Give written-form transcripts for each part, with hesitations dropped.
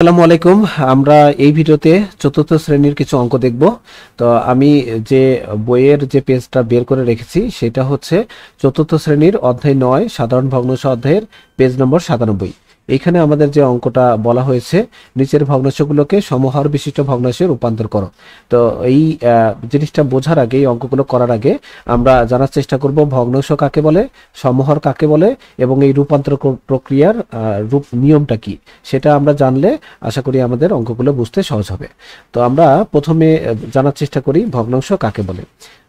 আসসালামু আলাইকুম। আমরা এই ভিডিওতে চতুর্থ শ্রেণীর কিছু অঙ্ক দেখব। তো আমি যে বইয়ের যে পেজটা বের করে রেখেছি সেটা হচ্ছে চতুর্থ শ্রেণীর অধ্যায় 9 সাধারণ ভগ্নাংশ অধ্যায়ের পেজ নম্বর 97। এইখানে আমাদের যে অঙ্কটা বলা হয়েছে, নিচের ভগ্নাংশগুলোকে সমহর বিশিষ্ট ভগ্নাংশে রূপান্তর করো। তো এই জিনিসটা বোঝার আগে, এই অঙ্কগুলো করার আগে আমরা জানার চেষ্টা করব ভগ্নাংশ কাকে বলে, সমহর কাকে বলে এবং এই রূপান্তর প্রক্রিয়ার রূপ নিয়মটা কি, সেটা আমরা জানলে আশা করি আমাদের অঙ্কগুলো বুঝতে সহজ হবে। তো আমরা প্রথমে জানার চেষ্টা করি ভগ্নাংশ কাকে বলে।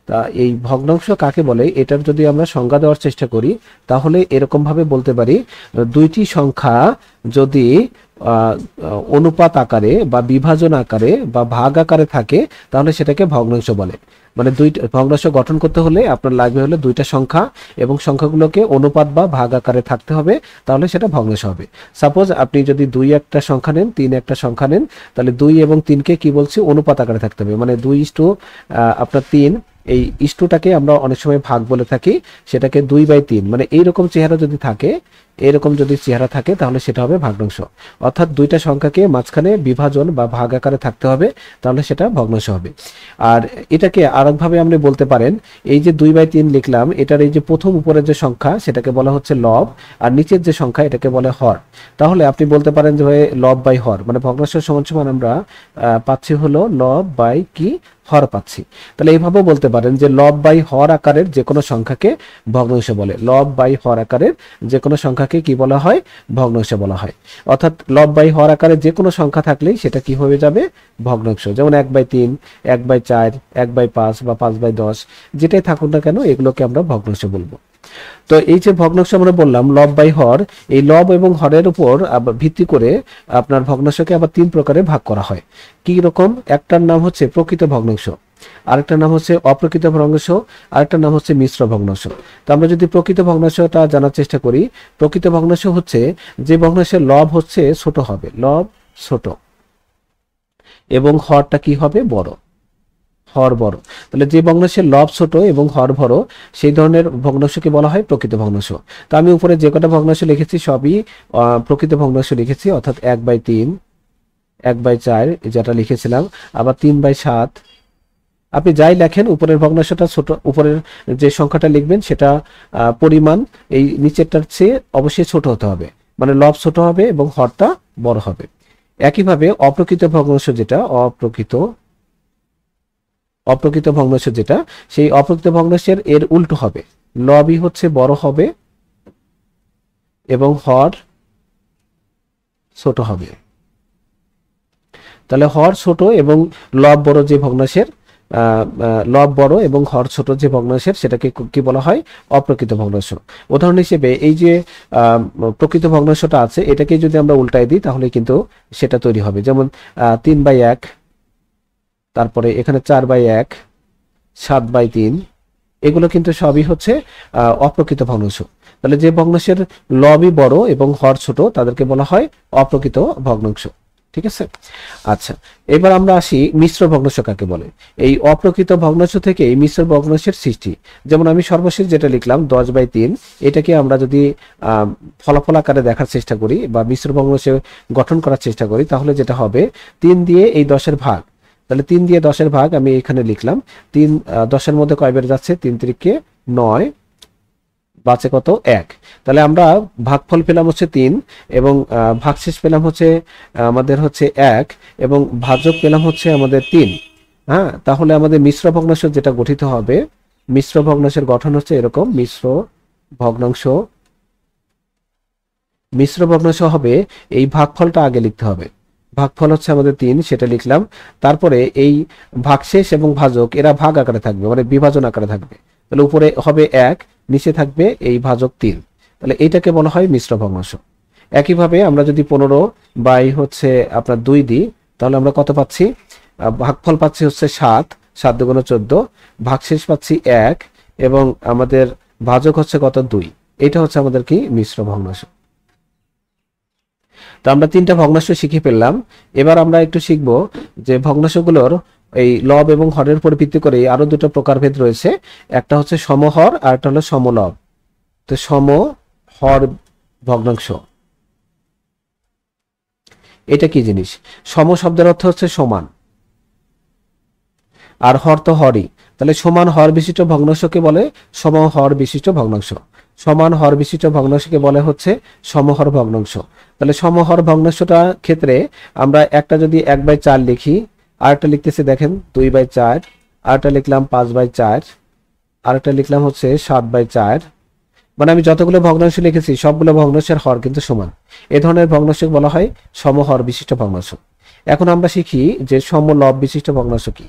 তা এই ভগ্নাংশ কাকে বলে এটার যদি আমরা সংজ্ঞা দেওয়ার চেষ্টা করি তাহলে এরকম ভাবে বলতে পারি, দুইটি সংখ্যা যদি অনুপাত আকারে বা বিভাজন আকারে বা ভাগ আকারে থাকে তাহলে সেটাকে ভগ্নাংশ বলে। মানে দুইটা ভগ্নাংশ গঠন করতে হলে আপনার লাগবে হলো দুইটা সংখ্যা এবং সংখ্যাগুলোকে অনুপাত বা ভাগ আকারে থাকতে হবে, তাহলে সেটা ভগ্নাংশ হবে। সাপোজ আপনি যদি 2 একটা সংখ্যা নেন, 3 একটা সংখ্যা নেন, তাহলে 2 এবং 3কে কি বলছি, অনুপাত আকারে থাকতে হবে। মানে 2 আপনার 3, এই ইস্টুটাকে আমরা অনেক সময় ভাগ বলে থাকি, সেটাকে 2/3, মানে এইরকম চেহারা যদি থাকে, এরকম যদি চেহারা থাকে তাহলে সেটা হবে ভগ্নাংশ। অর্থাৎ দুইটা সংখ্যাকে মাঝখানে বিভাজন বা ভাগ আকারে থাকতে হবে, তাহলে সেটা ভগ্নাংশ হবে। আর এটাকে আরেকভাবে আপনি বলতে পারেন, এই যে 2/3 লিখলাম, এটার এই যে প্রথম উপরের যে সংখ্যা সেটাকে বলা হচ্ছে লব, আর নিচের যে সংখ্যা এটাকে বলে হর। তাহলে আপনি বলতে পারেন যে লব বাই হর, মানে ভগ্নাংশ সমান সমান আমরা পাচ্ছি হলো লব বাই কি, হর পাচ্ছি। তাহলে এইভাবেও বলতে পারেন যে লব বাই হর আকারের যে কোনো সংখ্যাকে ভগ্নাংশ বলে। লব বাই হর আকারের যে কোনো সংখ্যাকে কি বলা হয়, ভগ্নাংশ বলা হয়। অর্থাৎ লব বাই হর আকারের যে কোনো সংখ্যা থাকলেই সেটা কি হয়ে যাবে, ভগ্নাংশ। যেমন 1/3, 1/4, 1/5 বা 5/10, যেটাই থাকুক না কেন এগুলোকে আমরা ভগ্নাংশ বলবো। তো এই যে ভগ্নাংশ আমরা বললাম লব বাই হর, এই লব এবং হরের উপর ভিত্তি করে আপনার ভগ্নাংশকে আবার 3 প্রকারে ভাগ করা হয়। কি রকম? একটার নাম হচ্ছে প্রকৃত ভগ্নাংশ, আরেকটার নাম হচ্ছে অপ্রকৃত ভগ্নাংশ, আরেকটার নাম হচ্ছে মিশ্র ভগ্নাংশ। তো আমরা যদি প্রকৃত ভগ্নাংশটা জানার চেষ্টা করি, প্রকৃত ভগ্নাংশ হচ্ছে যে ভগ্নাংশের লব হচ্ছে ছোট হবে, লব ছোট, এবং হরটা কি হবে, বড়, হর বড়। তাহলে যে ভগ্নাংশের লব ছোট এবং হর বড় সেই ধরনের ভগ্নাংশকে বলা হয় প্রকৃত ভগ্নাংশ। তো আমি উপরে যে কটা ভগ্নাংশ লিখেছি সবই প্রকৃত ভগ্নাংশ লিখেছি, অর্থাৎ 1/3, 1/4 যেটা লিখেছিলাম, আবার 3/7। আপনি যাই লেখেন উপরের ভগ্নাংশটা ছোট, উপরের যে সংখ্যাটা লিখবেন সেটা পরিমাণ এই নিচেরটার চেয়ে অবশ্যই ছোট হতে হবে, মানে লব ছোট হবে এবং হরটা বড় হবে। একইভাবে অপ্রকৃত ভগ্নাংশ যেটা, অপ্রকৃত ভগ্নাংশ যেটা, সেই অপ্রকৃত ভগ্নাংশের এর উল্টো হবে, লবই হচ্ছে বড় হবে এবং হর ছোট হবে। তাহলে হর ছোট এবং লব বড় যে ভগ্নাংশের, লব বড় এবং হর ছোট যে ভগ্নাংশের, সেটাকে কি বলা হয়, অপ্রকৃত ভগ্নাংশ। উদাহরণ হিসেবে এই যে প্রকৃত ভগ্নাংশটা আছে এটাকে যদি আমরা উল্টাই দিই তাহলে কিন্তু সেটা তৈরি হবে। যেমন 3/1, তারপরে এখানে 4/1, 7/3, এগুলো কিন্তু সবই হচ্ছে অপ্রকৃত ভগ্নাংশ। তাহলে যে ভগ্নাংশের লবই বড় এবং হর ছোট তাদেরকে বলা হয় অপ্রকৃত ভগ্নাংশ। ঠিক আছে। আচ্ছা, এবার আমরা আসি মিশ্র ভগ্নাংশ কাকে বলে। এই অপ্রকৃত ভগ্নাংশ থেকে এই মিশ্র ভগ্নাংশের সৃষ্টি। যেমন আমি সর্বশেষ যেটা লিখলাম 10/3, এটাকে আমরা যদি ফলাফল আকারে দেখার চেষ্টা করি বা মিশ্র ভগ্নাংশ গঠন করার চেষ্টা করি তাহলে যেটা হবে, 3 দিয়ে এই 10-এর ভাগ। তাহলে 3 দিয়ে 10-এর ভাগ আমি এখানে লিখলাম। 3 10-এর মধ্যে কয়বার যাচ্ছে, 3 3 9, বাঁচে কত, 1। তাহলে আমরা ভাগফল পেলাম হচ্ছে 3 এবং ভাগশেষ পেলাম হচ্ছে আমাদের হচ্ছে 1 এবং ভাজক পেলাম হচ্ছে আমাদের 3। হ্যাঁ, তাহলে আমাদের মিশ্র ভগ্নাংশ যেটা গঠিত হবে, মিশ্র ভগ্নাংশের গঠন হচ্ছে এরকম। মিশ্র ভগ্নাংশ হবে, এই ভাগফলটা আগে লিখতে হবে। ভাগফল হচ্ছে আমাদের 3, সেটা লিখলাম। তারপরে এই ভাগশেষ এবং ভাজক এরা ভাগ আকারে থাকবে, মানে বিভাজন আকারে থাকবে। তাহলে উপরে হবে 1, নিচে থাকবে এই ভাজক 3। তাহলে এইটাকে বলা হয় মিশ্র ভগ্নাংশ। একইভাবে আমরা যদি 15 বাই হচ্ছে আপনার 2 দিই তাহলে আমরা কত পাচ্ছি, ভাগফল পাচ্ছি হচ্ছে 7, 7 দুগুণ 14, ভাগশেষ পাচ্ছি 1 এবং আমাদের ভাজক হচ্ছে কত, 2। এটা হচ্ছে আমাদের কি, মিশ্র ভগ্নাংশ। তো আমরা 3টা ভগ্নাংশ শিখে ফেললাম। এবার আমরা একটু শিখব যে ভগ্নাংশগুলোর এই লব এবং হরের উপর ভিত্তি করে আরো দুটো প্রকারভেদ রয়েছে। একটা হচ্ছে সমহর আর একটা হলো সমলব। তো সমহর ভগ্নাংশ, এটা কি জিনিস? সম শব্দের অর্থ হচ্ছে সমান, আর হর তো হরই। তাহলে সমান হর বিশিষ্ট ভগ্নাংশকে বলে সমহর বিশিষ্ট ভগ্নাংশ। সমান হর বিশিষ্ট ভগ্নাংশকে বলে হচ্ছে সমহর ভগ্নাংশ। তাহলে সমহর ভগ্নাংশটা ক্ষেত্রে আমরা একটা যদি 1/4 লিখি, আরেকটা লিখতেছি দেখেন 2/4, আরেকটা লিখলাম 5/4, আরেকটা লিখলাম হচ্ছে 7/4। মানে আমি যতগুলো ভগ্নাংশ লিখেছি সবগুলো ভগ্নাংশের হর কিন্তু সমান। এ ধরনের ভগ্নাংশকে বলা হয় সমহর বিশিষ্ট ভগ্নাংশ। এখন আমরা শিখি যে সমলব বিশিষ্ট ভগ্নাংশ কি।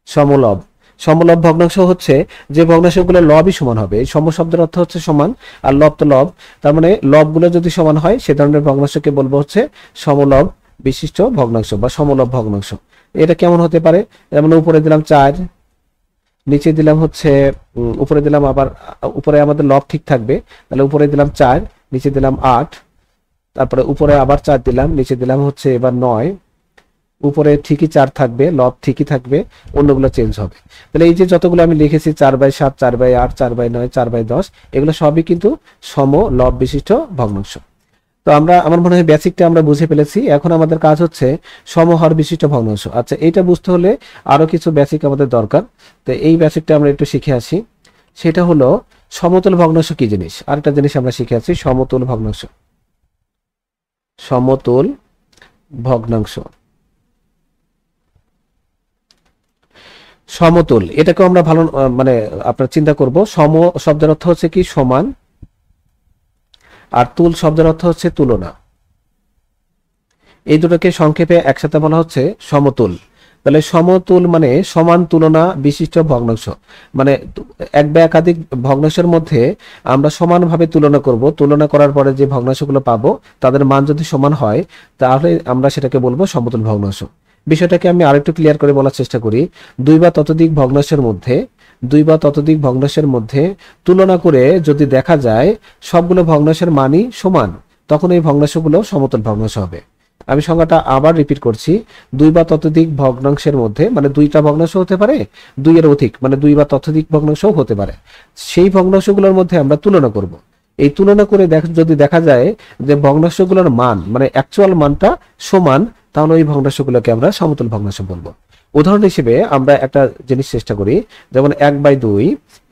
সমলব সমলব ভগ্নাংশ হচ্ছে যে ভগ্নাংশগুলোর লবই সমান হবে। এই সম শব্দের অর্থ হচ্ছে সমান, আর লব তো লব, তার মানে লবগুলো যদি সমান হয় সে ধরনের ভগ্নাংশকে বলবো হচ্ছে সমলব বিশিষ্ট ভগ্নাংশ বা সমলব ভগ্নাংশ। এটা কেমন হতে পারে? যেমন উপরে দিলাম 4, নিচে দিলাম হচ্ছে উপরে দিলাম আবার উপরে আমাদের লব ঠিক থাকবে, তাহলে উপরে দিলাম 4, নিচে দিলাম 8, তারপরে উপরে আবার 4 দিলাম, নিচে দিলাম হচ্ছে এবার 9। উপরে ঠিকই 4 থাকবে, লব ঠিকই থাকবে, অন্যগুলো চেঞ্জ হবে। তাহলে এই যে যতগুলো আমি লিখেছি 4/7, 4/8, 4/9, 4/10, এগুলো সবই কিন্তু সম লব বিশিষ্ট ভগ্নাংশ। তো আমার মনে হয় বেসিকটা আমরা বুঝে ফেলেছি। এখন আমাদের কাজ হচ্ছে সমহর বিশিষ্ট ভগ্নাংশ। আচ্ছা, এটা বুঝতে হলে আরো কিছু বেসিক আমাদের দরকার। তো এই বেসিকটা আমরা একটু শিখে আসি। সেটা হলো সমতুল ভগ্নাংশ কি জিনিস। আরেকটা জিনিস আমরা শিখে আছি, সমতুল ভগ্নাংশ। সমতুল ভগ্নাংশ, সমতুল, এটাকে আমরা ভালো মানে আপনার চিন্তা করব। সম শব্দের অর্থ হচ্ছে কি সমান, আর তুল শব্দের অর্থ হচ্ছে তুলনা। এই দুটোকে সংক্ষেপে একসাথে বলা হচ্ছে সমতুল। তাহলে সমতুল মানে সমান তুলনা বিশিষ্ট ভগ্নাংশ। মানে এক বা একাধিক ভগ্নাংশের মধ্যে আমরা সমানভাবে তুলনা করব। তুলনা করার পরে যে ভগ্নাংশগুলো পাবো তাদের মান যদি সমান হয় তাহলে আমরা সেটাকে বলবো সমতুল ভগ্নাংশ। বিষয়টাকে আমি আরেকটু ক্লিয়ার করে বলার চেষ্টা করি। দুই বা ততোধিক ভগ্নাংশের মধ্যে তুলনা করে যদি দেখা যায় সবগুলো ভগ্নাংশের মানই সমান, তখন এই ভগ্নাংশগুলো সমতুল ভগ্নাংশ হবে। আমি সংজ্ঞাটা আবার রিপিট করছি। দুই বা ততোধিক ভগ্নাংশের মধ্যে মানে দুইটা ভগ্নাংশ হতে পারে, দুইয়ের অধিক মানে দুই বা ততোধিক ভগ্নাংশও হতে পারে। সেই ভগ্নাংশগুলোর মধ্যে আমরা তুলনা করব। এই তুলনা করে যদি দেখা যায় যে ভগ্নাংশগুলোর মান মানে অ্যাকচুয়াল মানটা সমান, তাহলে ওই ভগ্নাংশগুলোকে আমরা সমতুল ভগ্নাংশ বলবো। উদাহরণ হিসেবে আমরা একটা জিনিস চেষ্টা করি, যেমন 1/2।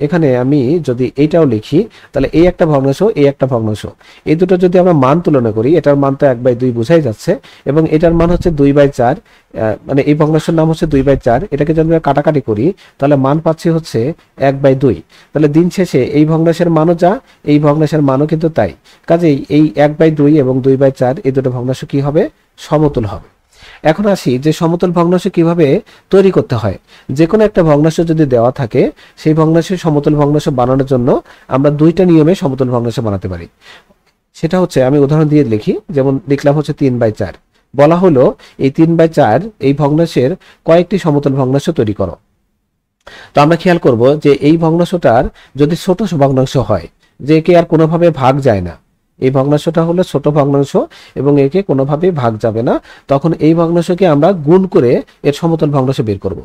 এখানে আমি যদি এইটাও লিখি তাহলে এই একটা ভগ্নাংশ, এই একটা ভগ্নাংশ, এই দুটো যদি আমরা মান তুলনা করি, এটার মান তো 1/2 বোঝাই যাচ্ছে, এবং এটার মান হচ্ছে 2/4। মানে এই ভগ্নাংশের নাম হচ্ছে 2/4। এটাকে যদি আমরা কাটাকাটি করি তাহলে মান পাচ্ছি হচ্ছে 1/2। তাহলে দিন শেষে এই ভগ্নাংশের মানও যা, এই ভগ্নাংশের মানও কিন্তু তাই। কাজেই এই 1/2 এবং 2/4 এই দুটো ভগ্নাংশ কি হবে? সমতুল হবে। এখন আসি যে সমতুল ভগ্নাংশ কিভাবে তৈরি করতে হয়। যে কোনো একটা ভগ্নাংশ যদি দেওয়া থাকে, সেই ভগ্নাংশের সমতুল ভগ্নাংশ বানানোর জন্য আমরা দুইটা নিয়মে সমতুল ভগ্নাংশ বানাতে পারি। সেটা হচ্ছে, আমি উদাহরণ দিয়ে লিখি, যেমন লিখলাম হচ্ছে 3/4। বলা হলো এই 3/4 এই ভগ্নাংশের কয়েকটি সমতুল ভগ্নাংশ তৈরি করো। তো আমরা খেয়াল করব যে এই ভগ্নাংশটার যদি ছোট ভগ্নাংশ হয়, যে একে আর কোনোভাবে ভাগ যায় না, এই ভগ্নাংশটা হলো ছোট ভগ্নাংশ এবং একে কোনোভাবে ভাগ যাবে না, তখন এই ভগ্নাংশকে আমরা গুণ করে এর সমতুল ভগ্নাংশ বের করব।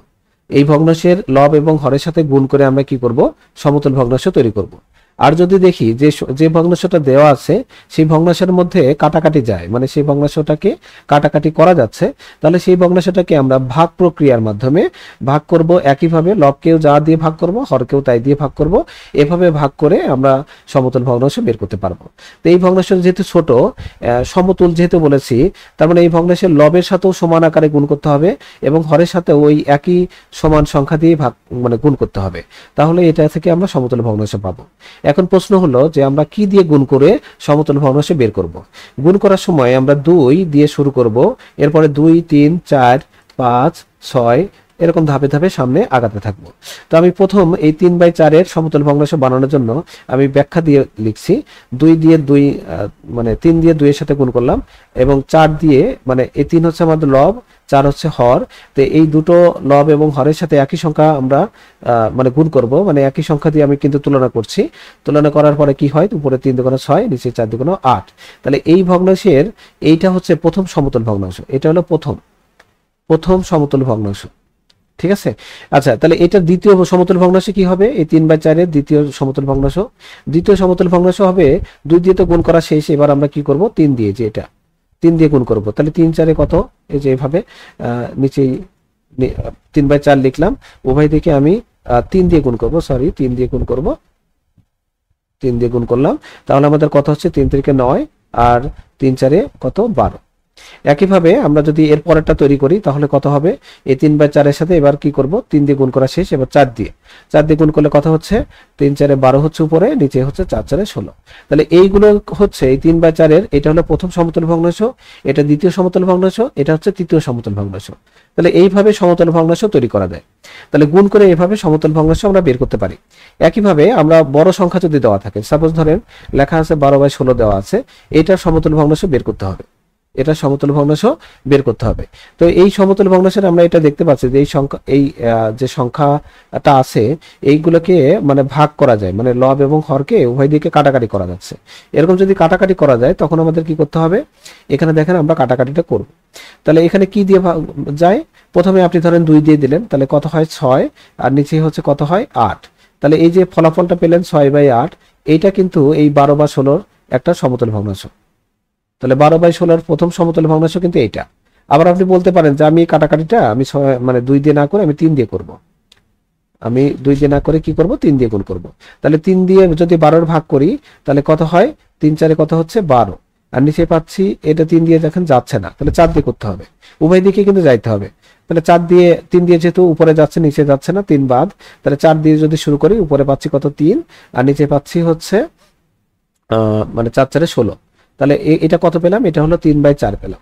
এই ভগ্নাংশের লব এবং হরের সাথে গুণ করে আমরা কি করব? সমতুল ভগ্নাংশ তৈরি করব। আর যদি দেখি যে যে ভগ্নাংশটা দেওয়া আছে সেই ভগ্নাংশের মধ্যে কাটাকাটি যায়, মানে সেই ভগ্নাংশটাকে কাটাকাটি করা যাচ্ছে, তাহলে সেই ভগ্নাংশটাকে আমরা ভাগ প্রক্রিয়ার মাধ্যমে ভাগ করব। একইভাবে লবকেও যা দিয়ে ভাগ করব, হরকেও তাই দিয়ে ভাগ করব। এভাবে ভাগ করে আমরা সমতুল ভগ্নাংশ বের করতে পারবো। তো এই ভগ্নাংশ যেহেতু ছোট, সমতুল যেহেতু বলেছি, তার মানে এই ভগ্নাংশের লবের সাথেও সমান আকারে গুণ করতে হবে এবং হরের সাথে ওই একই সমান সংখ্যা দিয়ে ভাগ মানে গুণ করতে হবে, তাহলে এটা থেকে আমরা সমতুল ভগ্নাংশ পাবো। এখন প্রশ্ন হলো যে আমরা কি দিয়ে গুণ করে সমতুল ভগ্নাংশ বের করব। গুণ করার সময় আমরা 2 দিয়ে শুরু করব, এরপরে 2, 3, 4, 5, 6 এরকম ধাপে ধাপে সামনে আগাতে থাকবো। তো আমি প্রথম এই 3/4 এর সমতুল ভগ্নাংশ বানানোর জন্য আমি ব্যাখ্যা দিয়ে লিখছি। 2 দিয়ে 2 মানে 3 দিয়ে 2 এর সাথে গুণ করলাম, এবং 4 দিয়ে, মানে এই 3 হচ্ছে আমাদের লব, 4 হচ্ছে হর। তো এই দুটো লব এবং হরের সাথে একই সংখ্যা আমরা মানে গুণ করব, মানে একই সংখ্যা দিয়ে আমি কিন্তু তুলনা করছি। তুলনা করার পরে কি হয়? উপরে 3 দুগুণ 6, নিচে 4 দুগুণ 8। তাহলে এই ভগ্নাংশের এইটা হচ্ছে প্রথম সমতুল ভগ্নাংশ। এটা হলো প্রথম সমতুল ভগ্নাংশ। ঠিক আছে। আচ্ছা, তাহলে এটা দ্বিতীয় সমতুল ভগ্নাংশ কি হবে? এই 3/4 এর দ্বিতীয় সমতুল ভগ্নাংশ। দ্বিতীয় সমতুল ভগ্নাংশ হবে 2 দিয়ে তো গুণ করা শেষ, এবার আমরা কি করব? 3 দিয়ে, যে এটা 3 দিয়ে গুণ করব, তাহলে 3 4 কত, এই যে এভাবে নিচেই 3/4 লিখলাম, উভয় দিকে আমি 3 দিয়ে গুণ করব, সরি 3 দিয়ে গুণ করব, 3 দিয়ে গুণ করলাম, তাহলে আমাদের কত হচ্ছে 3 3 9 আর 3 4 কত 12। একইভাবে আমরা যদি এর পরেরটা তৈরি করি তাহলে কত হবে, এই 3/4 এর সাথে এবার কি করব, 3 দিয়ে গুণ করা শেষ, এবার 4 দিয়ে গুণ করলে কত হচ্ছে 3 4 12 হচ্ছে উপরে, নিচে হচ্ছে 4 4 16। তাহলে এইগুলো হচ্ছে এই 3/4 এর, এটা হলো প্রথম সমতল ভগ্নাংশ, এটা দ্বিতীয় সমতল ভগ্নাংশ, এটা হচ্ছে তৃতীয় সমতল ভগ্নাংশ। তাহলে এইভাবে সমতল ভগ্নাংশ তৈরি করা যায়। তাহলে গুণ করে এইভাবে সমতল ভগ্নাংশ আমরা বের করতে পারি। একইভাবে আমরা বড় সংখ্যা যদি দেওয়া থাকে, সাপোজ ধরেন লেখা আছে 12/16 দেওয়া আছে, এটার সমতল ভগ্নাংশ বের করতে হবে, এটা সমতল ভগ্নাংশ বের করতে হবে। তো এই সমতল ভগ্নাংশের আমরা এটা দেখতে পাচ্ছি যে এই সংখ্যা, এই যে সংখ্যাটা আছে এইগুলোকে মানে ভাগ করা যায়, মানে লব এবং হরকে উভয় দিকে কাটাকাটি করা যাচ্ছে। এরকম যদি কাটাকাটি করা যায় তখন আমাদের কি করতে হবে, এখানে দেখেন আমরা কাটাকাটিটা করব। তাহলে এখানে কি দিয়ে যায়, প্রথমে আপনি ধরেন 2 দিয়ে দিলেন, তাহলে কত হয় 6, আর নিচে হচ্ছে কত হয় 8। তাহলে এই যে ফলাফলটা পেলেন 6/8, এইটা কিন্তু এই 12/16 একটা সমতল ভগ্নাংশ। তাহলে 12/16 প্রথম সমতল ভগ্নাংশ কিন্তু এইটা। আবার আপনি বলতে পারেন যে আমি কাটাকাটিটা আমি মানে 2 দিয়ে না করে আমি 3 দিয়ে করব, আমি 2 দিয়ে না করে কি করব, 3 দিয়ে গুণ করব। তাহলে 3 দিয়ে যদি 12 ভাগ করি তাহলে কত হয়, 3 4 কত হচ্ছে 12, আর নিচে পাচ্ছি এটা 3 দিয়ে দেখেন যাচ্ছে না, তাহলে 4 দিয়ে করতে হবে, উভয় দিকে কিন্তু যাইতে হবে। তাহলে 4 দিয়ে 3 দিয়ে যেহেতু উপরে যাচ্ছে নিচে যাচ্ছে না, 3 বাদ, তাহলে 4 দিয়ে যদি শুরু করি উপরে পাচ্ছি কত 3, আর নিচে পাচ্ছি হচ্ছে মানে 4 4 16। তাহলে এটা কত পেলাম, এটা হলো 3/4 পেলাম।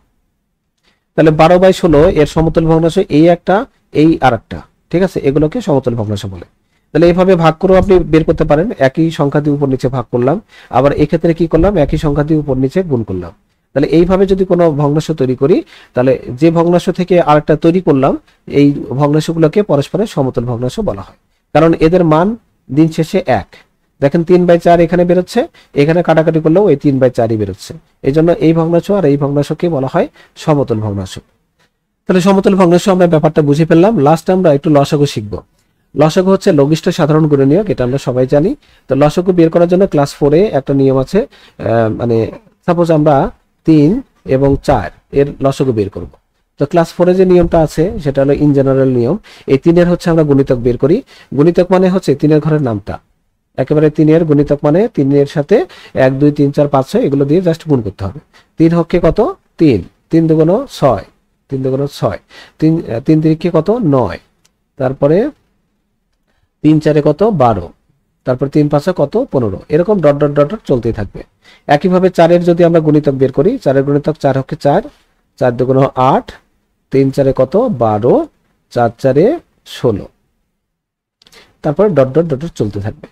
তাহলে 12/16 এর সমতল ভগ্নাংশ এই একটা, এই আরেকটা, ঠিক আছে, এগুলোকে সমতল ভগ্নাংশ বলে। তাহলে এইভাবে ভাগ করেও আপনি বের করতে পারেন, একই সংখ্যা দিয়ে উপর নিচে ভাগ করলাম, আবার এক্ষেত্রে কি করলাম, একই সংখ্যা দিয়ে উপর নিচে গুণ করলাম। তাহলে এইভাবে যদি কোনো ভগ্নাংশ তৈরি করি, তাহলে যে ভগ্নাংশ থেকে আরেকটা তৈরি করলাম এই ভগ্নাংশগুলোকে পরস্পরের সমতল ভগ্নাংশ বলা হয়, কারণ এদের মান দিন শেষে এক। দেখেন 3/4 এখানে বেরোচ্ছে, এখানে কাটাকাটি করলেও এই 3/4ই বেরোচ্ছে, এই জন্য এই ভগ্নাংশ আর এই ভগ্নাংশকে বলা হয় সমতল ভগ্নাংশ। তাহলে সমতল ভগ্নাংশ আমরা ব্যাপারটা বুঝে ফেললাম। লাস্ট আমরা একটু লসাগু শিখবো। লসাগু হচ্ছে লঘিষ্ঠ সাধারণ গুণনীয়ক, এটা আমরা সবাই জানি। তো লসাগু বের করার জন্য ক্লাস 4-এ একটা নিয়ম আছে, মানে সাপোজ আমরা 3 এবং 4 এর লসাগু বের করব। তো ক্লাস 4-এ যে নিয়মটা আছে সেটা হলো ইন জেনারেল নিয়ম। এই 3-এর হচ্ছে আমরা গুণিতক বের করি। গুণিতক মানে হচ্ছে 3-এর ঘরের নামটা, একেবারে 3-এর গুণিতক মানে 3-এর সাথে 1 2 3 4 5 6 এগুলো দিয়ে জাস্ট গুণ করতে হবে। 3 হচ্ছে কত 3, 3 দুগুণ 6, 3 দুগুণ 6, 3 3 কত 9, তারপরে 3 4 কত 12, তারপর 3 5 কত 15, এরকম ডট ডট ডট চলতেই থাকবে। একইভাবে 4-এর যদি আমরা গুণিতক বের করি, 4-এর গুণিতক 4 হচ্ছে 4, 4 দুগুণ 8, 3 4 কত 12, 4 4 16, তারপর ডট ডট ডট চলতে থাকবে।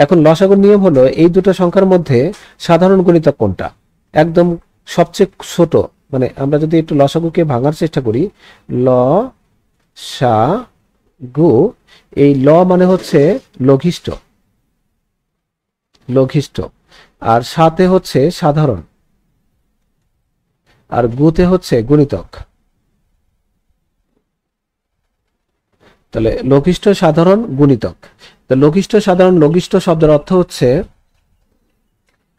এখন লসাগুর নিয়ম হলো এই দুটো সংখ্যার মধ্যে সাধারণ গুণিতক কোনটা, একদম সবচেয়ে ছোট, মানে আমরা যদি একটু লসাগুকে ভাঙার চেষ্টা করি, ল সা গু, এই ল মানে হচ্ছে লঘিষ্ঠ, লঘিষ্ঠ, আর সাথে হচ্ছে সাধারণ, আর গুতে হচ্ছে গুণিতক। তাহলে লঘিষ্ঠ সাধারণ গুণিতক। তো লঘিষ্ঠ সাধারণ, লঘিষ্ঠ শব্দের অর্থ হচ্ছে,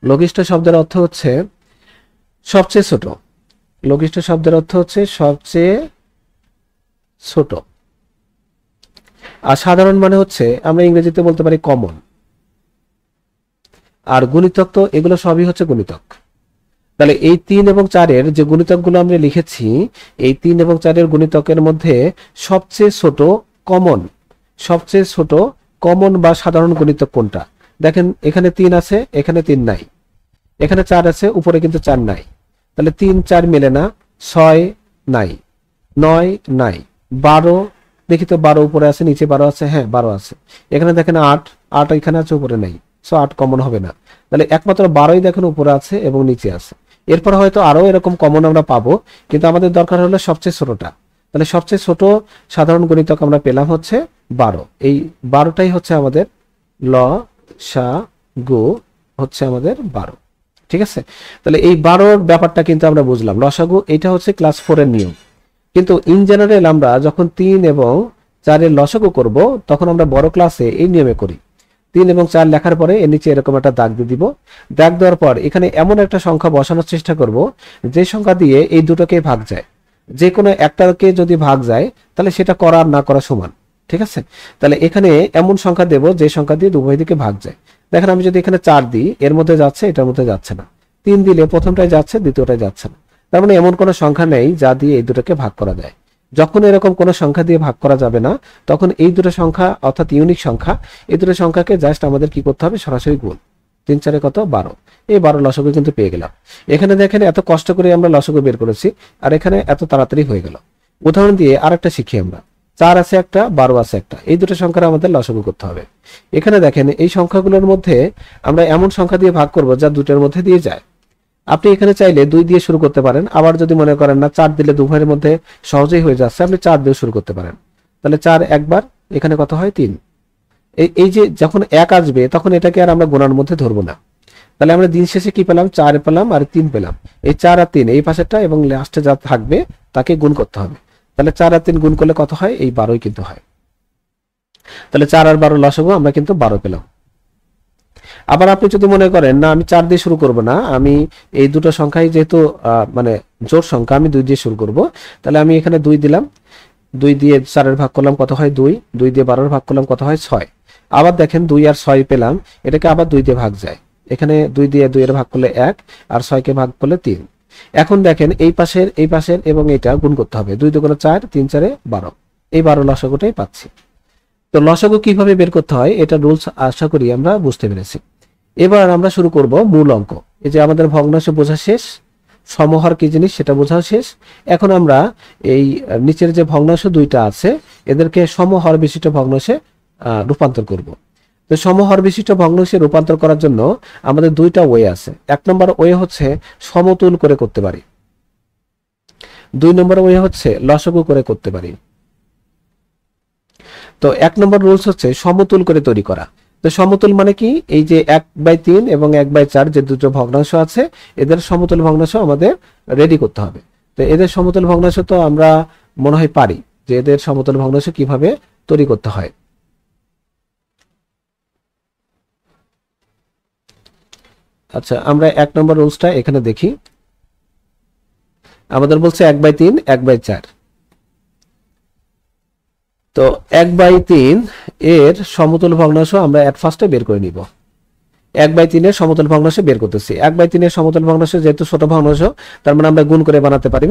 লঘিষ্ঠ শব্দের অর্থ হচ্ছে সবচেয়ে ছোট, লঘিষ্ঠ শব্দের অর্থ হচ্ছে সবচেয়ে ছোট, আর সাধারণ মানে হচ্ছে আমরা ইংরেজিতে বলতে পারি কমন, আর গুণিতক তো এগুলো সবই হচ্ছে গুণিতক। তাহলে এই 3 এবং 4-এর যে গুণিতকগুলো আমরা লিখেছি, এই 3 এবং 4-এর গুণিতকের মধ্যে সবচেয়ে ছোট কমন, সবচেয়ে ছোট কমন বা সাধারণ গুণিতক কোনটা? দেখেন এখানে 3 আছে, এখানে 3 নাই, এখানে 4 আছে, উপরে কিন্তু 4 নাই, তাহলে 3 4 মেলে না, 6 নাই, 9 নাই, 12 দেখি তো 12 উপরে আছে নিচে 12 আছে, হ্যাঁ 12 আছে, এখানে দেখেন 8 8 এখানে আছে উপরে নেই, সো 8 কমন হবে না। তাহলে একমাত্র 12ই দেখেন উপরে আছে এবং নিচে আছে। এরপর হয়তো আরো এরকম কমন আমরা পাবো, কিন্তু আমাদের দরকার হলো সবচেয়ে ছোটটা। তাহলে সবচেয়ে ছোট সাধারণ গুণিতক আমরা পেলাম হচ্ছে 12, এই 12টাই হচ্ছে আমাদের ল সা গু হচ্ছে আমাদের 12, ঠিক আছে। তাহলে এই 12-র ব্যাপারটা কিন্তু আমরা বুঝলাম, লসাগু এটা হচ্ছে ক্লাস 4-এর নিয়ম। কিন্তু ইন জেনারেল আমরা যখন 3 এবং 4-এর লসাগু করব তখন আমরা বড় ক্লাসে এই নিয়মে করি। 3 এবং 4 লেখার পরে এর নিচে এরকম একটা দাগ দিয়ে দিব। দাগ দেওয়ার পর এখানে এমন একটা সংখ্যা বসানোর চেষ্টা করব যে সংখ্যা দিয়ে এই দুটোকে ভাগ যায়। যে কোনো একটাকে যদি ভাগ যায় তাহলে সেটা করা আর না করা সমান, ঠিক আছে? তাহলে এখানে এমন সংখ্যা দেব যে সংখ্যা দিয়ে উভয় দিকে ভাগ যায়। দেখেন আমি যদি এখানে 4 দিই, এর মধ্যে যাচ্ছে, এটার মধ্যে যাচ্ছে না। 3 দিলে প্রথমটায় যাচ্ছে, দ্বিতীয়টায় যাচ্ছে না। তার মানে এমন কোনো সংখ্যা নেই যা দিয়ে এই দুটোকে ভাগ করা যায়। যখন এরকম কোনো সংখ্যা দিয়ে ভাগ করা যাবে না, তখন এই দুটো সংখ্যা অর্থাৎ ইউনিক সংখ্যা, এই দুটো সংখ্যাকে জাস্ট আমাদের কি করতে হবে, সরাসরি গুণ। 3 4 কত, 12। এই 12 লসাগু কিন্তু পেয়ে গেলাম। এখানে দেখেন এত কষ্ট করে আমরা লসাগু বের করেছি, আর এখানে এত তাড়াতাড়ি হয়ে গেল। উদাহরণ দিয়ে আরেকটা শিখি আমরা। 4 আছে একটা, 12 আছে একটা, এই দুটো সংখ্যার আমাদের লসাগু করতে হবে। এখানে দেখেন এই সংখ্যাগুলোর মধ্যে আমরা এমন সংখ্যা দিয়ে ভাগ করব যা দুটোর মধ্যে দিয়ে যায়। আপনি এখানে চাইলে 2 দিয়ে শুরু করতে পারেন, আবার যদি মনে করেন না 4 দিলে উভয়ের মধ্যে সহজেই হয়ে যাচ্ছে, আপনি 4 দিয়ে শুরু করতে পারেন। তাহলে 4 একবার, এখানে কত হয়, 3। এই যে যখন 1 আসবে তখন এটাকে আর আমরা গোনার মধ্যে ধরবো না। তাহলে আমরা দিন শেষে কি পেলাম, 4 পেলাম আর 3 পেলাম। এই 4 আর 3 এই পাশেরটা এবং লাস্টে যা থাকবে তাকে গুণ করতে হবে। তাহলে 4 আর 3 গুণ করলে কত হয়, এই 12ই কিন্তু হয়। তাহলে 4 আর 12 লসাগু আমরা কিন্তু 12 পেলাম। আবার আপনি যদি মনে করেন না আমি 4 দিয়ে শুরু করব না, আমি এই দুটো সংখ্যাই যেহেতু মানে জোড় সংখ্যা, আমি 2 দিয়ে শুরু করব, তাহলে আমি এখানে 2 দিলাম। 2 দিয়ে 4 এর ভাগ করলাম, কত হয় 2। 2 দিয়ে 12 এর ভাগ করলাম, কত হয় 6। আবার দেখেন 2 আর 6 পেলাম, এটাকে আবার 2 দিয়ে ভাগ যায়। এখানে 2 দিয়ে 2 এর ভাগ করলে 1, আর 6 কে ভাগ করলে 3। এখন দেখেন এই পাশের এবং এটা গুণ করতে হবে। 2 2 4, 3 4 12, এই 12 লসাগুটাই পাচ্ছি। তো লসাগু কিভাবে বের করতে হয় এটা রুলস আশা করি আমরা বুঝতে পেরেছি। এবার আমরা শুরু করব মূল অঙ্ক। এই যে আমাদের ভগ্নাংশ বোঝা শেষ, সমহর কি জিনিস সেটা বোঝাও শেষ। এখন আমরা এই নিচের যে ভগ্নাংশ দুইটা আছে এদেরকে সমহর বিশিষ্ট ভগ্নাংশে রূপান্তর করব। তো সমহর বিশিষ্ট ভগ্নাংশে রূপান্তর করার জন্য আমাদের দুইটা ওয়ে আছে। 1 নম্বর ওয়ে হচ্ছে সমতুল করে করতে পারি, 2 নম্বর ওয়ে হচ্ছে লসাগু করে করতে পারি। তো 1 নম্বর রুলস হচ্ছে সমতুল করে তৈরি করা। তো সমতুল মানে কি, এই যে 1/3 এবং 1/4 যে দুটো ভগ্নাংশ আছে এদের সমতুল ভগ্নাংশ আমাদের রেডি করতে হবে। তো এদের সমতুল ভগ্নাংশ তো আমরা মনে হয় পারি যে এদের সমতুল ভগ্নাংশ কিভাবে তৈরি করতে হয়। আচ্ছা, আমরা 1 নম্বর রুলসটা এখানে দেখি। আমাদের বলছে 1/3 1/4। তো 1/3 এর সমতুল ভগ্নাংশ আমরা এট ফার্স্টে বের করে নিব। 1/3 এর সমতুল ভগ্নাংশ বের করতেছি। 1/3 এর সমতুল ভগ্নাংশ যেহেতু ছোট ভগ্নাংশ, তার মানে আমরা গুণ করে বানাতে পারি।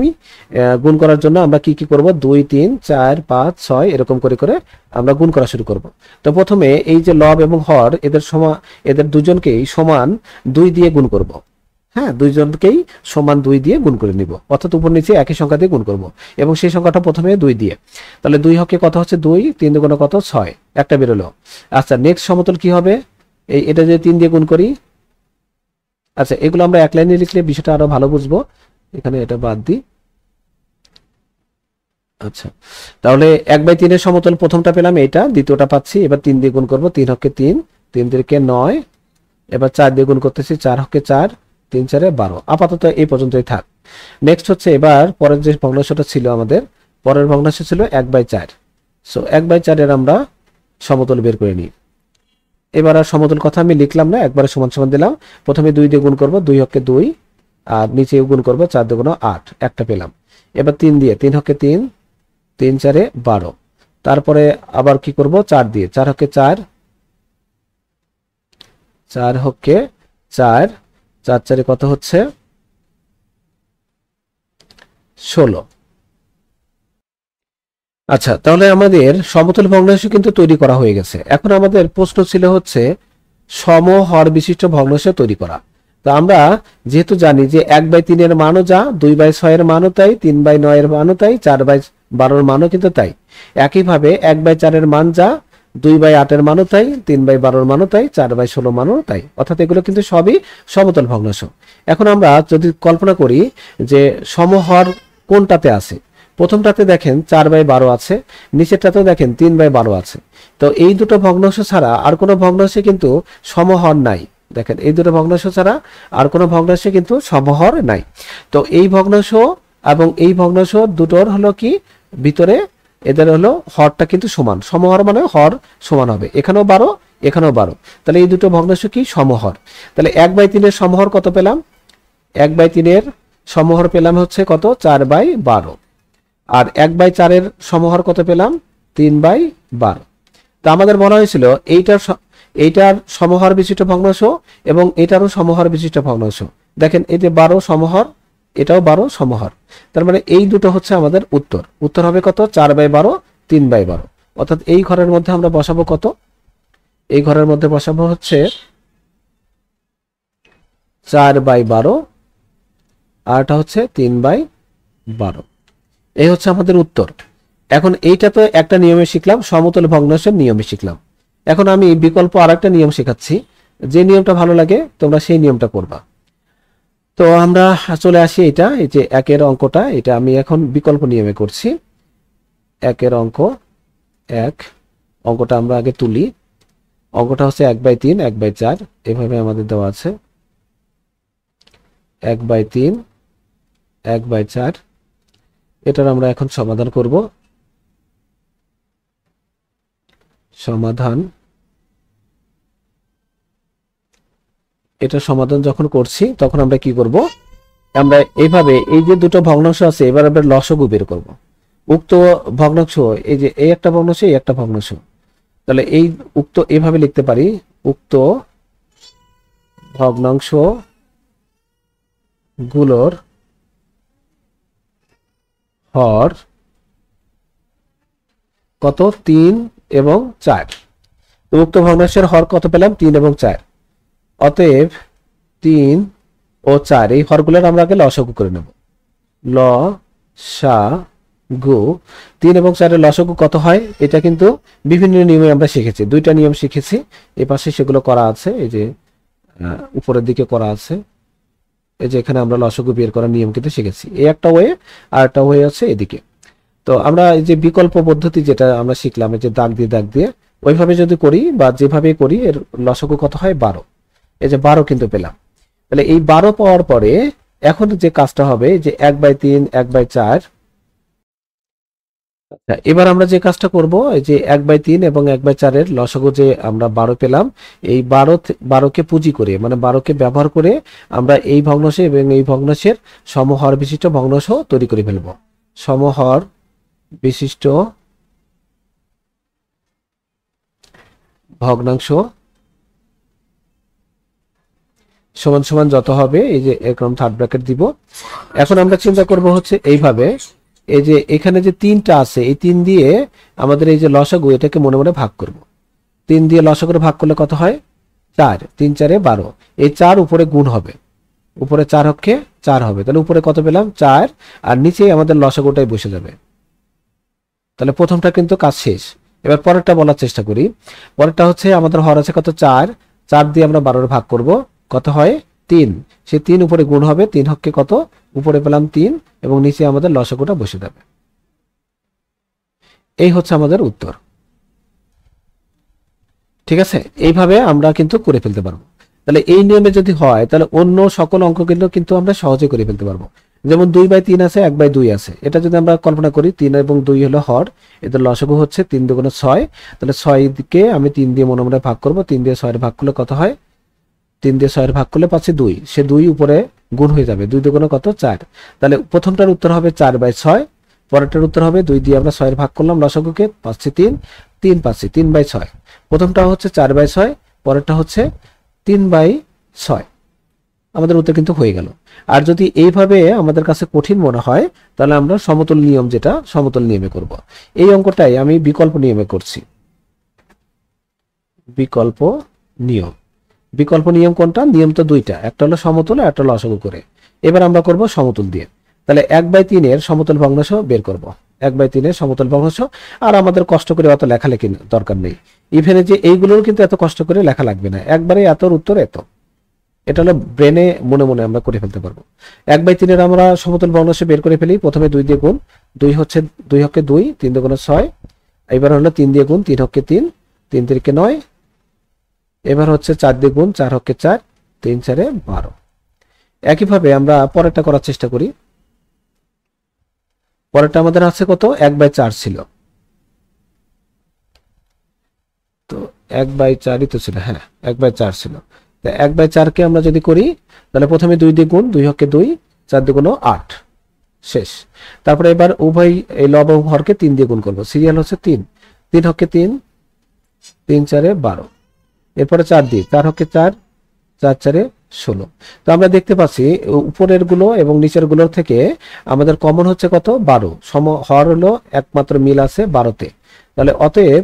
গুণ করার জন্য আমরা কি কি করব, 2 3 4 5 6 এরকম করে করে আমরা গুণ করা শুরু করব। তো প্রথমে এই যে লব এবং হর এদের দুজনকেই সমান 2 দিয়ে গুণ করব। হ্যাঁ, দুইজনকেই সমান 2 দিয়ে গুণ করে নিব, অর্থাৎ উপর নিচে একই সংখ্যা দিয়ে গুণ করব এবং সেই সংখ্যাটা প্রথমে 2 দিয়ে। তাহলে 2 হকে কত হচ্ছে 2, 3 দুগুণে কত 6, একটা বেরোলো। আচ্ছা, নেক্সট সমতুল কি হবে, এটা যদি 3 দিয়ে গুণ করি। আচ্ছা, এগুলো আমরা এক লাইনে লিখলে বিষয়টা আরো ভালো বুঝবো, এখানে এটা বাদ দিই। আচ্ছা, তাহলে 1/3 এর সমতুল প্রথমটা পেলাম, এটা দ্বিতীয়টা পাচ্ছি। এবার 3 দিয়ে গুণ করব, 3 হকে 3, 3 3 9। এবার 4 দিয়ে গুণ করতেছি, 4 হকে 4, 3 4 12। আপাতত এই পর্যন্তই থাক। নেক্সট হচ্ছে এবার পরের যে ভগ্নাংশটা ছিল, আমাদের পরের ভগ্নাংশ ছিল 1/4। সো 1/4 এর আমরা সমতুল বের করে নিই। এবার আর সমতুল কথা আমি লিখলাম না, একবারে সমান সমান দিলাম। প্রথমে 2 দিয়ে গুণ করব, 2 হকে 2, আর নিচে গুণ করব 4 2 8, একটা পেলাম। এবার 3 দিয়ে, 3 হকে 3, 3 4 12। তারপরে আবার কি করব, 4 দিয়ে, 4 হকে 4, 4 হকে 4, 4 4 কত হচ্ছে 16। আচ্ছা, তাহলে আমাদের সমতুল ভগ্নাংশ কিন্তু তৈরি করা হয়ে গেছে। এখন আমাদের প্রশ্ন ছিল হচ্ছে সমহর বিশিষ্ট ভগ্নাংশ তৈরি করা। তো আমরা যেহেতু জানি যে 1/3 এর মানও যা, 2/6 এর মানও তাই, 3/9 এর মানও তাই, 4/12 এর মানও কিন্তু তাই। একইভাবে 1/4 এর মান যা, 2/8 এর মানও তাই, 3/12 এর মানও তাই, 4/16 মানও তাই। অর্থাৎ এগুলো কিন্তু সবই সমতল ভগ্নাংশ। এখন আমরা যদি কল্পনা করি যে সমহর কোনটাতে আছে, প্রথমটাতে দেখেন 4/12 আছে, নিচেরটাতেও দেখেন 3/12 আছে। তো এই দুটো ভগ্নাংশ ছাড়া আর কোনো ভগ্নাংশে কিন্তু সমহর নাই। দেখেন, এই দুটো ভগ্নাংশ ছাড়া আর কোনো ভগ্নাংশে কিন্তু সমহর নাই। তো এই ভগ্নাংশ এবং এই ভগ্নাংশ দুটোর হলো কি, ভিতরে এদের হলো হরটা কিন্তু সমান। সমহর মানে হর সমান হবে, এখানেও 12, এখানেও 12। তাহলে এই দুটো ভগ্নাংশ কি সমহর। তাহলে 1/3 এর সমহর কত পেলাম, 1/3 এর সমহর পেলাম হচ্ছে কত 4/12, আর 1/4 এর সমহর কত পেলাম 3/12। তা আমাদের বলা হয়েছিল এইটার সমহর বিশিষ্ট ভগ্নাংশ এবং এটারও সমহর বিশিষ্ট ভগ্নাংশ। দেখেন এই যে 12 সমহর, এটাও 12 সমহর। তার মানে এই দুটো হচ্ছে আমাদের উত্তর। উত্তর হবে কত 4/12, 3/12। অর্থাৎ এই ঘরের মধ্যে আমরা বসাবো কত, এই ঘরের মধ্যে বসাবো হচ্ছে 4/12, আর এটা হচ্ছে 3/12। এই হচ্ছে আমাদের উত্তর। এখন এইটা তো একটা নিয়মে শিখলাম, সমতল ভগ্নাংশের নিয়মে শিখলাম। এখন আমি বিকল্প আরেকটা নিয়ম শেখাচ্ছি, যে নিয়মটা ভালো লাগে তোমরা সেই নিয়মটা করবা। তো আমরা চলে আসি এটা, এই যে 1 অঙ্কটা, এটা আমি এখন বিকল্প নিয়মে করছি। 1 অঙ্ক 1, অঙ্কটা আমরা আগে তুলি। অঙ্কটা হচ্ছে 1/3, 1/4 এভাবে আমাদের দেওয়া আছে। 1/3, 1/4, এটার আমরা এখন সমাধান করব। সমাধান, এটা সমাধান যখন করছি তখন আমরা কি করব, আমরা এইভাবে এই যে দুটো ভগ্নাংশ আছে এবার আমরা লসাগু বের করব। উক্ত ভগ্নাংশ, এই যে এই একটা ভগ্নাংশ, এই একটা ভগ্নাংশ, তাহলে এই উক্ত এভাবে লিখতে পারি, উক্ত ভগ্নাংশ গুলোর হর কত 3 এবং 4। তো উক্ত ভগ্নাংশের হর কত পেলাম 3 এবং 4। অতএব 3 ও 4 এই হরগুলোর আমরা আগে লসাগু করে নেব। লসাগু, 3 এবং 4 এর লসাগু কত হয়, এটা কিন্তু বিভিন্ন নিয়মে আমরা শিখেছি, দুইটা নিয়ম শিখেছি। এই পাশে সেগুলো করা আছে, এই যে উপরের দিকে করা আছে, এই যে এখানে আমরা লসাগু বের করার নিয়ম কিন্তু শিখেছি। এই একটা ওয়ে, আর একটা ওয়ে আছে এদিকে। তো আমরা এই যে বিকল্প পদ্ধতি যেটা আমরা শিখলাম, এই যে দাগ দিয়ে ওইভাবে যদি করি বা যেভাবে করি এর লসাগু কত হয় 12। এই যে 12 কিন্তু পেলাম। তাহলে এই 12 পাওয়ার পরে এখন যে কাজটা হবে যে 1/3, 1/4, এবার আমরা যে কাজটা করব, এই যে 1/3 এবং 1/4 এর লসাগু যে আমরা 12 পেলাম, এই 12কে পুঁজি করে মানে 12কে ব্যবহার করে আমরা এই ভগ্নাংশ এবং এই ভগ্নাংশের সমহর বিশিষ্ট ভগ্নাংশ তৈরি করে ফেলব। সমহর বিশিষ্ট ভগ্নাংশ সমান সমান যত হবে, এই যে এরকম থার্ড ব্র্যাকেট দিব। এখন আমরা চিন্তা করব হচ্ছে এইভাবে, এই যে এখানে যে 3টা আছে এই 3 দিয়ে আমাদের এই যে লসাগু এটাকে মনে মনে ভাগ করব। 3 দিয়ে লসাগু ভাগ করলে কত হয় 4, 3 4 12। এই 4 উপরে গুণ হবে, উপরে 4 হচ্ছে 4 হবে। তাহলে উপরে কত পেলাম 4, আর নিচে আমাদের লসাগুটাই বসে যাবে। তাহলে প্রথমটা কিন্তু কাজ শেষ। এবার পরেরটা বলার চেষ্টা করি। পরেরটা হচ্ছে আমাদের হর আছে কত 4, 4 দিয়ে আমরা 12 ভাগ করব, কত হয় 3। সে 3 উপরে গুণ হবে, 3 হচ্ছে কত, উপরে পেলাম 3 এবং নিচে আমাদের লসাগুটা বসে যাবে। এই হচ্ছে আমাদের উত্তর। ঠিক আছে, এইভাবে আমরা কিন্তু করে ফেলতে পারবো। তাহলে এই নিয়মে যদি হয় তাহলে অন্য সকল অঙ্ক কিন্তু আমরা সহজে করে ফেলতে পারবো। যেমন 2/3 আছে, 1/2 আছে, এটা যদি আমরা কল্পনা করি 3 এবং 2 হলো হর, এদের লসাগু হচ্ছে 3 2 6। তাহলে 6 কে আমি 3 দিয়ে মনে মনে ভাগ করব, 3 দিয়ে 6 ভাগ করলে কত হয়, 3 দিয়ে 6 ভাগ করলে পাচ্ছি 2, সে 2 উপরে গুণ হয়ে যাবে, 2 2 কত 4। তাহলে প্রথমটার উত্তর হবে 4/6, পরেরটার উত্তর হবে 2 দিয়ে আমরা 6 ভাগ করলাম লসাগুকে, পাচ্ছি 3, 3 পাচ্ছি 3/6। প্রথমটা হচ্ছে 4/6, পরেরটা হচ্ছে 3/6। আমাদের উত্তর কিন্তু হয়ে গেল। আর যদি এইভাবে আমাদের কাছে কঠিন মনে হয় তাহলে আমরা সমতল নিয়ম, যেটা সমতল নিয়মে করব। এই অঙ্কটাই আমি বিকল্প নিয়মে করছি। বিকল্প নিয়ম, বিকল্প নিয়ম কোনটা, নিয়ম তো দুইটা, একটা হলো সমতল আর একটা লসাগু করে। এবার আমরা করব সমতল দিয়ে। তাহলে 1/3 এর সমতল ভগ্নাংশ বের করব, 1/3 এর সমতল ভগ্নাংশ। আর আমাদের কষ্ট করে অত লেখালেখি দরকার নেই, ইভেনে যে এইগুলোর কিন্তু এত কষ্ট করে লেখা লাগবে না, একবারে এতর উত্তর এত। এটা হলো ব্রেনে মনে মনে আমরা করে ফেলতে পারবো। 1/3 এর আমরা সমতল ভগ্নাংশ বের করে ফেলি। প্রথমে 2 দিয়ে গুণ, 2 হচ্ছে 2 হচ্ছে 2, 3 2 6। এবার হলো 3 দিয়ে গুণ, 3 হচ্ছে 3, 3 3 9। এবার হচ্ছে 4 দিয়ে গুণ, 4 হচ্ছে 4, 3 4 12। একইভাবে আমরা পরেরটা করার চেষ্টা করি। পরেরটা আমাদের আছে কত 1/4 ছিল। তো 1/4ই তো ছিল, হ্যাঁ 1/4 ছিল। তো 1/4কে আমরা যদি করি তাহলে প্রথমে 2 দিয়ে গুণ, 2 হকে 2, 4 দুগুণ 8, শেষ। তারপরে এবার উভয় এই লব ও হরকে 3 দিয়ে গুণ করবো, সিরিয়াল হচ্ছে 3, 3 হকে 3, 3 4 12, এরপরে 4 দিয়ে, 4 হকে 4, 4 4 16। তো আমরা দেখতে পাচ্ছি উপরের গুলো এবং নিচের গুলোর থেকে আমাদের কমন হচ্ছে কত, 12। হর হলো একমাত্র মিল আছে 12তে। তাহলে অতএব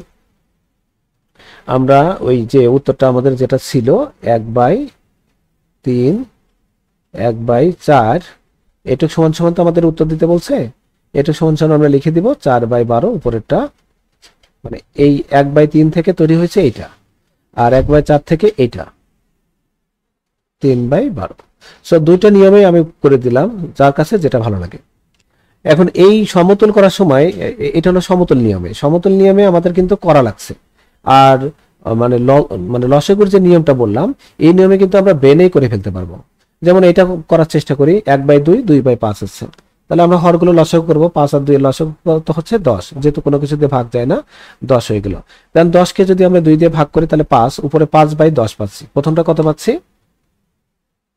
আমরা ওই যে উত্তরটা আমাদের যেটা ছিল 1/3, 1/4, এটুক সমান সমান তো আমাদের উত্তর দিতে বলছে, এটুক সমান সমান আমরা লিখে দিব 4/12, উপরেরটা মানে এই 1/3 থেকে তৈরি হয়েছে এইটা, আর 1/4 থেকে এইটা 3/12। সো দুইটা নিয়মে আমি করে দিলাম, যার কাছে যেটা ভালো লাগে। এখন এই সমতল করার সময় এটা হলো সমতল নিয়মে, সমতল নিয়মে আমাদের কিন্তু করা লাগছে। আর মানে লসাগুর যে নিয়মটা বললাম, এই নিয়মে কিন্তু আমরা ব্রেনেই করে ফেলতে পারবো। যেমন এটা করার চেষ্টা করি, 1/2, 2/5 হচ্ছে, তাহলে আমরা হরগুলো লসাগু করবো, 5 আর 2 এর লসাগু তো হচ্ছে 10, যেহেতু কোনো কিছু দিয়ে ভাগ যায় না 10 হয়ে গেল। দেন 10কে যদি আমরা 2 দিয়ে ভাগ করি তাহলে 5, উপরে 5/10 পাচ্ছি। প্রথমটা কত পাচ্ছি,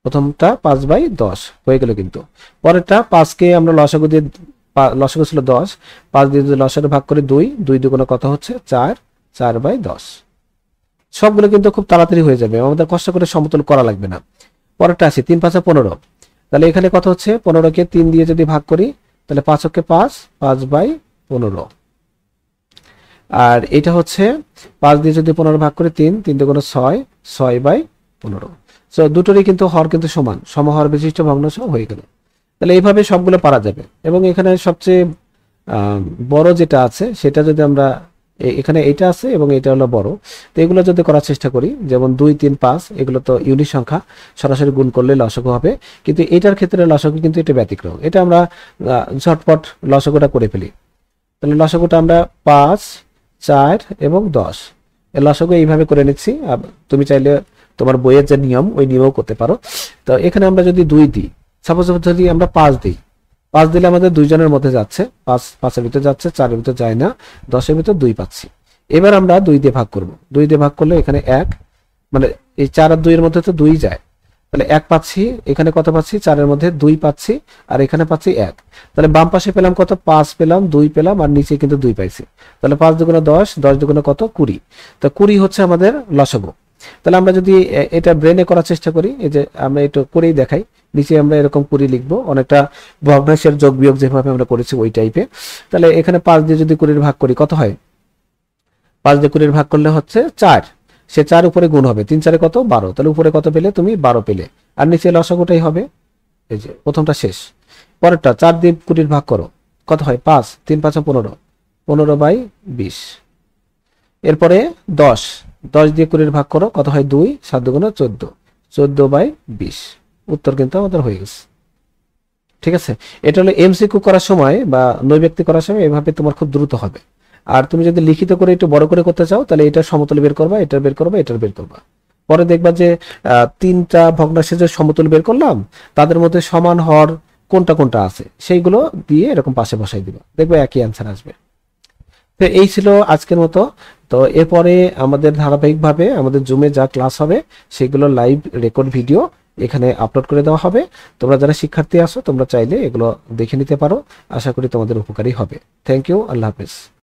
প্রথমটা 5/10 হয়ে গেল। কিন্তু পরেরটা 5কে আমরা লসাগু দিয়ে, লসাগু ছিল 10, 5 দিয়ে যদি লসাগু ভাগ করে 2, 2 দুগুণে কত হচ্ছে 4, 4/10। সবগুলো কিন্তু খুব তাড়াতাড়ি হয়ে যাবে, আমাদের কষ্ট করে সমতল করা লাগবে না। পরেরটা আছে 3 5 15, তাহলে এখানে কত হচ্ছে, 15কে 3 দিয়ে যদি ভাগ করি তাহলে 5 হকে 5, 5/15। আর এটা হচ্ছে 5 দিয়ে যদি 15 ভাগ করে 3, 3 দুগুণে 6, 6/15। সো দুটোরই কিন্তু হর কিন্তু সমান, সমহর বিশিষ্ট ভগ্নাংশ হয়ে গেল। তাহলে এইভাবে সবগুলো পারা যাবে। এবং এখানে সবচেয়ে বড় যেটা আছে সেটা যদি আমরা, এখানে এটা আছে এবং এটা হলো বড়, তো এগুলো যদি করার চেষ্টা করি, যেমন 2 3 5, এগুলো তো ইউনিট সংখ্যা, সরাসরি গুণ করলে লসাগু হবে। কিন্তু এটার ক্ষেত্রে লসাগু কিন্তু এটা ব্যতিক্রম, এটা আমরা ঝটপট লসাগুটা করে ফেলি। তাহলে লসাগুটা আমরা 5, 4 এবং 10 এর লসাগু এইভাবে করে নিচ্ছি। তুমি চাইলে তোমার বইয়ের যে নিয়ম ওই নিয়মও করতে পারো। তো এখানে আমরা যদি 2 দিই, সাপোজ যদি আমরা 5 দিই, 5 দিলে আমাদের দুইজনের মধ্যে যাচ্ছে, 5 এর ভিতরে যাচ্ছে, 4 এর ভিতরে যায় না, 10 এর ভিতরে 2 পাচ্ছি। এবার আমরা 2 দিয়ে ভাগ করব, 2 দিয়ে ভাগ করলে এখানে 1, মানে এই 4 আর 2 এর মধ্যে তো 2 যায়, তাহলে 1 পাচ্ছি। এখানে কত পাচ্ছি, 4 এর মধ্যে 2 পাচ্ছি, আর এখানে পাচ্ছি 1। তাহলে বাম পাশে পেলাম কত, 5 পেলাম, 2 পেলাম, আর নিচে কিন্তু 2 পাইছি। তাহলে 5 দুগুণে 10, 10 দুগুণে কত, 20। তো 20 হচ্ছে আমাদের লসাগু। তাহলে আমরা যদি এটা ব্রেনে করার চেষ্টা করি, এই যে আমরা একটু করেই দেখাই, নিচে আমরা এরকম 20 লিখবো, অনেকটা ভগ্নাংশের যোগ বিয়োগ যেভাবে আমরা করেছি ওই টাইপে। তাহলে এখানে 5 দিয়ে যদি 20 ভাগ করি কত হয়, 5 দিয়ে 20 ভাগ করলে হচ্ছে 4, সে 4 উপরে গুণ হবে, 3 4 কত, 12। তাহলে উপরে কত পেলে তুমি, 12 পেলে, আর নিচে লসাগুটাই হবে। এই যে প্রথমটা শেষ। পরেরটা 4 দিয়ে 20 ভাগ করো, কত হয়, 5, 3 5 15, 15/20। এরপরে 10, 10 দিয়ে 20 ভাগ করো, কত হয়, 2, 7 দুগুণে 14, 14/20। উত্তর কিন্তু আমাদের হয়ে গেছে। ঠিক আছে, এটা হলো এমসিকিউ করার সময় বা নৈর্ব্যক্তি করার সময় এভাবে তোমার খুব দ্রুত হবে। আর তুমি যদি লিখিত করে একটু বড় করে করতে চাও, তাহলে এটা সমতল বের করবা, এটার বের করবা, এটার বের করবা। পরে দেখবা যে 3টা ভগ্নাংশের যে সমতল বের করলাম, তাদের মধ্যে সমান হর কোনটা কোনটা আছে সেইগুলো দিয়ে এরকম পাশে বসাই দিবা, দেখবে একই অ্যান্সার আসবে। তো এই ছিল আজকের মতো। তো এরপরে আমাদের ধারাবাহিকভাবে আমাদের জুমে যা ক্লাস হবে সেগুলো লাইভ রেকর্ড ভিডিও এখানে আপলোড করে দেওয়া হবে। তোমরা যারা শিক্ষার্থী আছো তোমরা চাইলে এগুলো দেখে নিতে পারো, আশা করি তোমাদের উপকারী হবে। থ্যাংক ইউ, আল্লাহ হাফেজ।